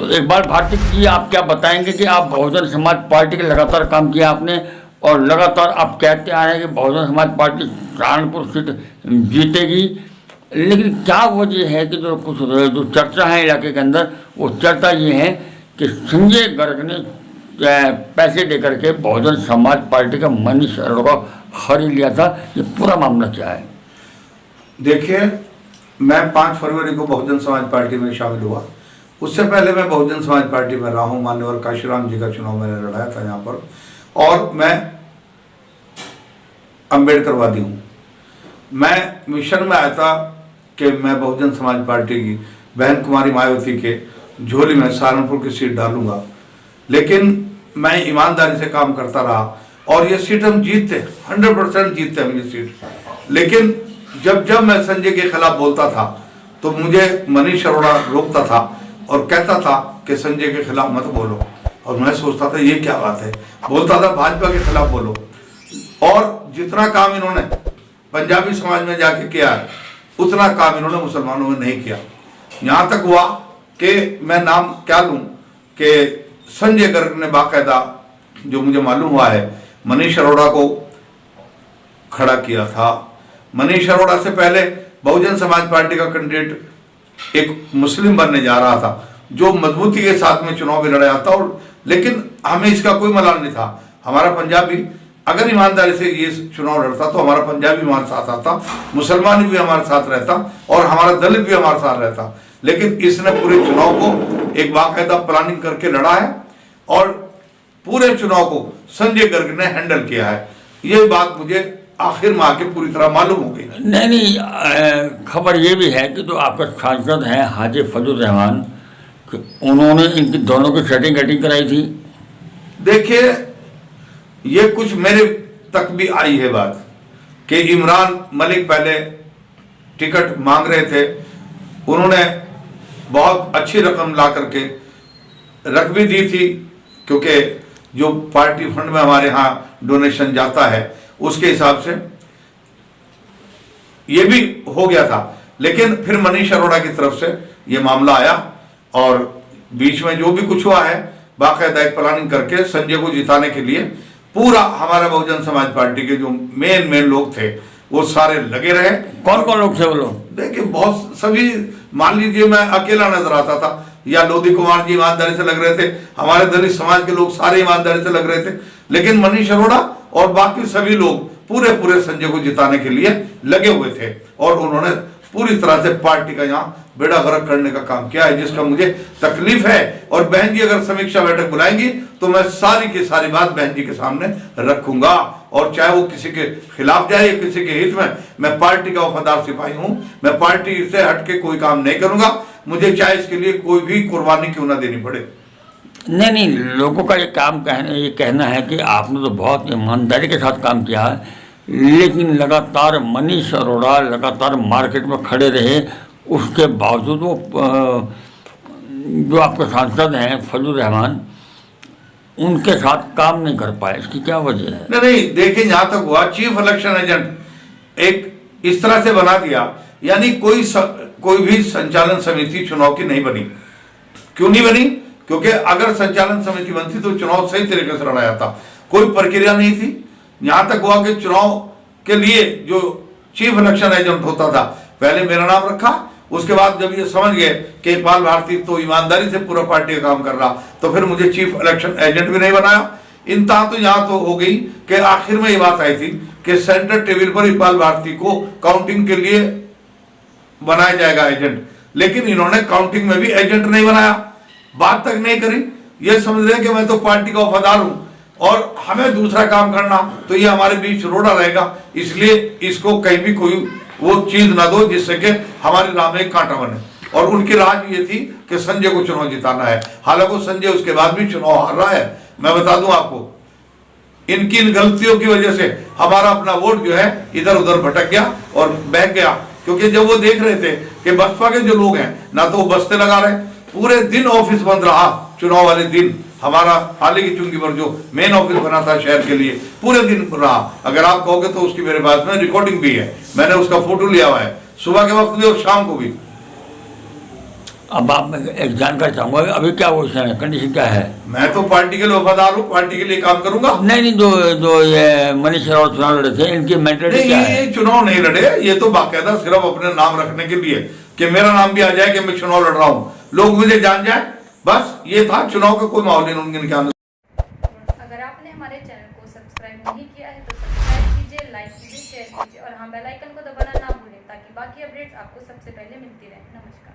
तो इकबाल भारती जी, आप क्या बताएंगे कि आप बहुजन समाज पार्टी के लगातार काम किया आपने और लगातार आप कहते आ रहे हैं कि बहुजन समाज पार्टी सहारनपुर सीट जीतेगी, लेकिन क्या वजह है कि जो चर्चा है इलाके के अंदर, वो चर्चा ये है कि संजय गर्ग ने पैसे दे करके बहुजन समाज पार्टी का मनीष अरोड़ा खरीद लिया था। ये पूरा मामला क्या है? देखिए, मैं 5 फरवरी को बहुजन समाज पार्टी में शामिल हुआ। उससे पहले मैं बहुजन समाज पार्टी में रहा हूँ। मान्यवर काशीराम जी का चुनाव मैंने लड़ाया था यहाँ पर, और मैं अम्बेडकरवादी हूँ। मैं मिशन में आया था कि मैं बहुजन समाज पार्टी की बहन कुमारी मायावती के झोली में सहारनपुर की सीट डालूंगा, लेकिन मैं ईमानदारी से काम करता रहा और ये सीट हम जीतते, 100% जीतते हम ये सीट। लेकिन जब मैं संजय के खिलाफ बोलता था तो मुझे मनीष अरोड़ा रोकता था और कहता था कि संजय के खिलाफ मत बोलो, और मैं सोचता था ये क्या बात है। बोलता था भाजपा के खिलाफ बोलो, और जितना काम इन्होंने पंजाबी समाज में जाके किया है उतना काम इन्होंने मुसलमानों में नहीं किया। यहाँ तक हुआ कि मैं नाम क्या लूँ कि संजय गर्ग ने बाकायदा, जो मुझे मालूम हुआ है, मनीष अरोड़ा को खड़ा किया था। मनीष अरोड़ा से पहले बहुजन समाज पार्टी का कैंडिडेट एक मुस्लिम बनने जा रहा था, जो मजबूती के साथ में चुनाव भी लड़ा था, और लेकिन हमें इसका कोई मलाल नहीं था। हमारा पंजाबी अगर ईमानदारी से ये चुनाव लड़ता तो हमारा पंजाबी हमारे साथ आता, मुसलमान भी हमारे साथ रहता और हमारा दलित भी हमारे साथ रहता। लेकिन इसने पूरे चुनाव को एक बाकायदा प्लानिंग करके लड़ा है और पूरे चुनाव को संजय गर्ग ने हैंडल किया है। ये बात मुझे आखिर में आके पूरी तरह मालूम हो गई। नहीं, खबर ये भी है कि जो आपके सांसद हैं हाजी फजल रहमान, उन्होंने इनकी दोनों की सेटिंग कराई थी। देखिए, ये कुछ मेरे तक भी आई है बात कि इमरान मलिक पहले टिकट मांग रहे थे, उन्होंने बहुत अच्छी रकम ला करके रख भी दी थी, क्योंकि जो पार्टी फंड में हमारे यहाँ डोनेशन जाता है उसके हिसाब से ये भी हो गया था। लेकिन फिर मनीष अरोड़ा की तरफ से ये मामला आया और बीच में जो भी कुछ हुआ है, बाकायदा एक प्लानिंग करके संजय को जिताने के लिए पूरा हमारा बहुजन समाज पार्टी के जो मेन लोग थे वो सारे लगे रहे। कौन कौन लोग थे वो लोग? देखिए, बहुत सभी, मान लीजिए मैं अकेला नजर आता था, या लोधी कुमार जी ईमानदारी से लग रहे थे, हमारे दलित समाज के लोग सारे ईमानदारी से लग रहे थे, लेकिन मनीष अरोड़ा और बाकी सभी लोग पूरे संजय को जिताने के लिए लगे हुए थे, और उन्होंने पूरी तरह से पार्टी का यहाँ बेड़ा गर्क करने का काम किया है, जिसका मुझे तकलीफ है। और बहन जी अगर समीक्षा बैठक बुलाएंगी तो मैं सारी की सारी बात बहन जी के सामने रखूंगा, और चाहे वो किसी के खिलाफ जाए या किसी के हित में, मैं पार्टी का वफादार सिपाही हूं। मैं पार्टी से हटके कोई काम नहीं करूंगा, मुझे चाहे इसके लिए कोई भी कुर्बानी क्यों ना देनी पड़े। नहीं, लोगों का ये कहना है कि आपने तो बहुत ईमानदारी के साथ काम किया है, लेकिन लगातार मनीष अरोड़ा लगातार मार्केट में खड़े रहे, उसके बावजूद वो जो आपके सांसद हैं फजल रहमान, उनके साथ काम नहीं कर पाए। इसकी क्या वजह है? नहीं, देखिए, जहां तक हुआ, चीफ इलेक्शन एजेंट एक इस तरह से बना दिया, यानी कोई भी संचालन समिति चुनाव की नहीं बनी। क्यों नहीं बनी? क्योंकि अगर संचालन समिति बनती तो चुनाव सही तरीके से लड़ा जाता। कोई प्रक्रिया नहीं थी। यहां तक हुआ कि चुनाव के लिए जो चीफ इलेक्शन एजेंट होता था, पहले मेरा नाम रखा, उसके बाद जब ये समझ गए कि इकबाल भारती तो ईमानदारी से पूरा पार्टी का काम कर रहा, तो फिर मुझे चीफ इलेक्शन एजेंट भी नहीं बनाया। इंतहा तो यहाँ तो हो गई कि आखिर में ये बात आई थी कि सेंटर टेबल पर इकबाल भारती को काउंटिंग के लिए बनाया जाएगा एजेंट, लेकिन इन्होंने काउंटिंग में भी एजेंट नहीं बनाया, बात तक नहीं करी। ये समझ रहे कि मैं तो पार्टी का वफादार हूं और हमें दूसरा काम करना, तो ये हमारे बीच रोड़ा रहेगा, इसलिए इसको कहीं भी कोई वो चीज ना दो जिससे कि हमारी राह में कांटा बने। और उनकी राह ये थी कि संजय को चुनाव जिताना है। हालांकि संजय उसके बाद भी चुनाव हार रहा है। मैं बता दूं आपको, इनकी इन गलतियों की वजह से हमारा अपना वोट जो है इधर उधर भटक गया और बह गया, क्योंकि जब वो देख रहे थे कि बसपा के जो लोग हैं ना तो वो बस्ते लगा रहे, पूरे दिन ऑफिस बंद रहा। चुनाव वाले दिन हमारा आले की चुंगी पर जो मेन ऑफिस बना था शहर के लिए, पूरे दिन रहा। अगर आप कहोगे तो उसकी मेरे पास में रिकॉर्डिंग भी है, मैंने उसका फोटो लिया हुआ है, सुबह के वक्त भी और शाम को भी। अब आप एक जानकारी चाहूंगा कि अभी क्या पोजिशन है, कंडीशन क्या है? मैं तो पार्टी के लिए वफादार हूँ, पार्टी के लिए काम करूंगा। नहीं, जो ये मनीष रावत चुनाव लड़े थे, इनकी मेंटेलिटी नहीं, क्या है? ये चुनाव नहीं लड़े, ये तो बाकायदा सिर्फ अपने नाम रखने के लिए कि मेरा नाम भी आ जाए कि मैं चुनाव लड़ रहा हूँ, लोग मुझे जान जाए, बस ये था। चुनाव का कोई माहौल नहीं उनके आने। अगर आपने हमारे चैनल को सब्सक्राइब नहीं किया है तो सब्सक्राइब कीजिए, लाइक कीजिए, शेयर कीजिए और हाँ बेल आइकन को दबाना ना भूलें ताकि बाकी अपडेट्स आपको सबसे पहले मिलती रहे। नमस्कार।